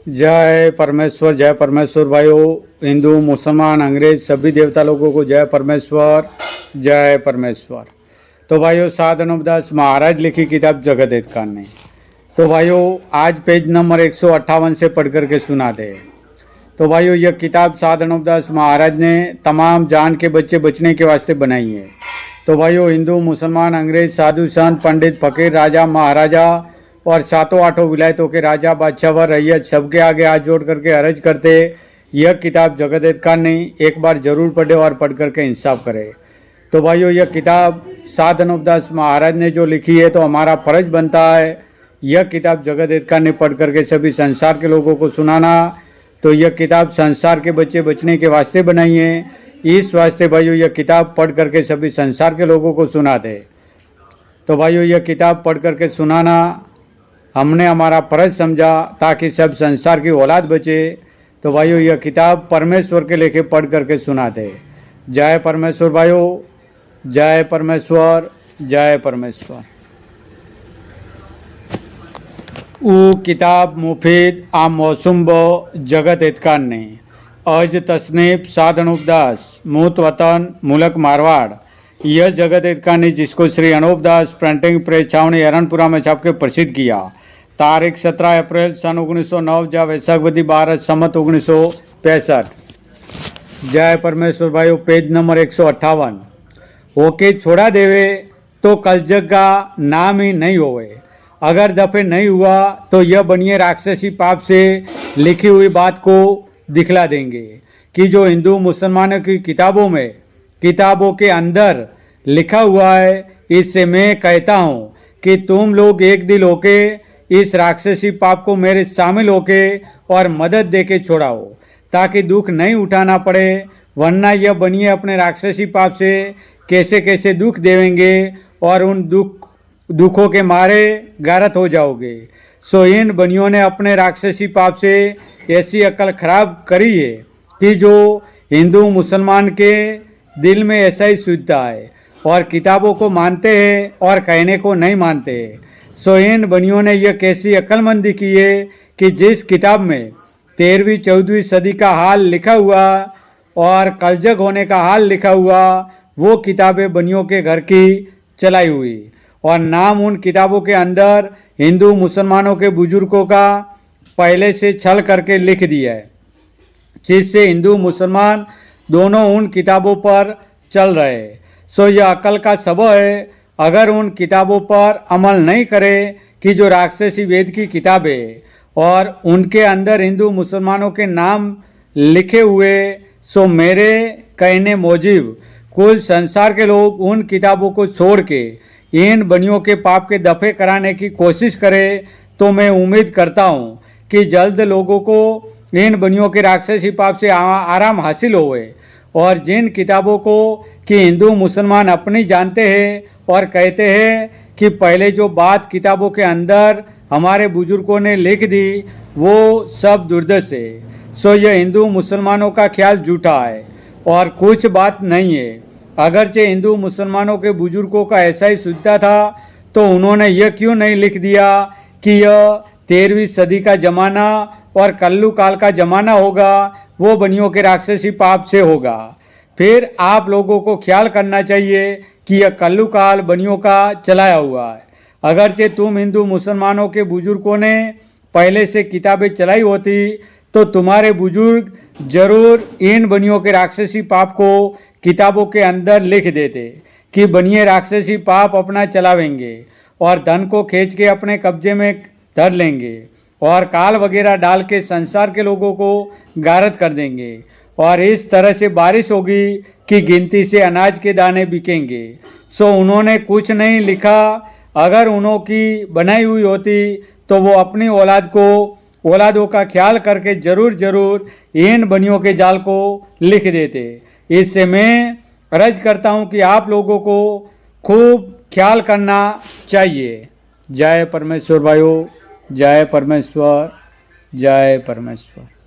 जय परमेश्वर भाइयों, हिंदू मुसलमान अंग्रेज सभी देवता लोगों को जय परमेश्वर। जय परमेश्वर। तो भाइयों, साध अनुपदास महाराज लिखी किताब जगत हित करनी। तो भाइयों, आज पेज नंबर 158 से पढ़ करके सुना दे। तो भाइयों, यह किताब साध अनुपदास महाराज ने तमाम जान के बच्चे बचने के वास्ते बनाई है। तो भाइयों, हिंदू मुसलमान अंग्रेज साधु संत पंडित फकीर राजा महाराजा और सातों आठों विलायतों के राजा बादशाह व रैयत सबके आगे हाथ जोड़ करके अर्ज करते, यह किताब जगत हित करनी एक बार जरूर पढ़े और पढ़ करके इंसाफ करे। तो भाइयों, यह किताब साध अनुपदास महाराज ने जो लिखी है, तो हमारा फर्ज बनता है यह किताब जगत हित करनी पढ़ करके सभी संसार के लोगों को सुनाना। तो यह किताब संसार के बच्चे बचने के वास्ते बनाई है। इस वास्ते भाइयों, यह किताब पढ़ करके सभी संसार के लोगों को सुना दे। तो भाइयों, यह किताब पढ़ करके सुनाना हमने हमारा फर्ज समझा ताकि सब संसार की औलाद बचे। तो भाइयों, यह किताब परमेश्वर के लेके पढ़ करके सुना दे। जय परमेश्वर भाइयों, जय परमेश्वर, जय परमेश्वर। ऊ किताब मुफीद आ मौसुम ब जगत हित करनी। अज तसनीफ साध अनुपदास, मूत वतन मुलक मारवाड़। यह जगत हित करनी जिसको श्री अनुपदास प्रिंटिंग प्रेस छावनी हरणपुरा में छाप के प्रसिद्ध किया। तारीख 17 अप्रैल सन 1909 जा वैशाख बदी 12 सम्मत 1965। जय परमेश्वर भाइयों, पेज नंबर 158। ओके छोड़ा देवे तो कलजग का नाम ही नहीं होवे। अगर दफे नहीं हुआ तो यह बनिए राक्षसी पाप से लिखी हुई बात को दिखला देंगे कि जो हिंदू मुसलमानों की किताबों के अंदर लिखा हुआ है। इससे मैं कहता हूँ कि तुम लोग एक दिल होके इस राक्षसी पाप को मेरे शामिल होके और मदद देके छोड़ाओ, ताकि दुख नहीं उठाना पड़े, वरना यह बनिए अपने राक्षसी पाप से कैसे कैसे दुख देवेंगे और उन दुखों के मारे गारत हो जाओगे। सो इन बनियों ने अपने राक्षसी पाप से ऐसी अकल खराब करी है कि जो हिंदू मुसलमान के दिल में ऐसा ही सुझता है और किताबों को मानते हैं और कहने को नहीं मानते। सो इन बनियों ने यह कैसी अक्लमंदी की है कि जिस किताब में 13वीं 14वीं सदी का हाल लिखा हुआ और कलजग होने का हाल लिखा हुआ, वो किताबें बनियों के घर की चलाई हुई और नाम उन किताबों के अंदर हिंदू मुसलमानों के बुजुर्गों का पहले से छल करके लिख दिया है, जिससे हिंदू मुसलमान दोनों उन किताबों पर चल रहे हैं। सो यह अकल का सबब है। अगर उन किताबों पर अमल नहीं करे कि जो राक्षसी वेद की किताबें और उनके अंदर हिंदू मुसलमानों के नाम लिखे हुए, सो मेरे कहने मुजिब कुल संसार के लोग उन किताबों को छोड़ के इन बनियों के पाप के दफे कराने की कोशिश करें, तो मैं उम्मीद करता हूँ कि जल्द लोगों को इन बनियों के राक्षसी पाप से आराम हासिल होए। और जिन किताबों को कि हिंदू मुसलमान अपनी जानते हैं और कहते हैं कि पहले जो बात किताबों के अंदर हमारे बुजुर्गों ने लिख दी, वो सब दुर्दश है। सो यह हिंदू मुसलमानों का ख्याल झूठा है और कुछ बात नहीं है। अगरचे हिंदू मुसलमानों के बुजुर्गों का ऐसा ही सूझता था, तो उन्होंने यह क्यों नहीं लिख दिया कि यह 13वीं सदी का जमाना और कल्लू काल का जमाना होगा, वो बनियों के राक्षसी पाप से होगा। फिर आप लोगों को ख्याल करना चाहिए कि यह कल्लू काल बनियों का चलाया हुआ है। अगरचे तुम हिंदू मुसलमानों के बुजुर्गों ने पहले से किताबें चलाई होती, तो तुम्हारे बुजुर्ग जरूर इन बनियों के राक्षसी पाप को किताबों के अंदर लिख देते कि बनिए राक्षसी पाप अपना चलावेंगे और धन को खींच के अपने कब्जे में धर लेंगे और काल वगैरह डाल के संसार के लोगों को गारत कर देंगे और इस तरह से बारिश होगी कि गिनती से अनाज के दाने बिकेंगे। सो उन्होंने कुछ नहीं लिखा। अगर उन्हों की बनाई हुई होती तो वो अपनी औलादों का ख्याल करके जरूर इन बनियों के जाल को लिख देते। इससे मैं अर्ज करता हूँ कि आप लोगों को खूब ख्याल करना चाहिए। जय परमेश्वर भाइयों, जय परमेश्वर, जय परमेश्वर।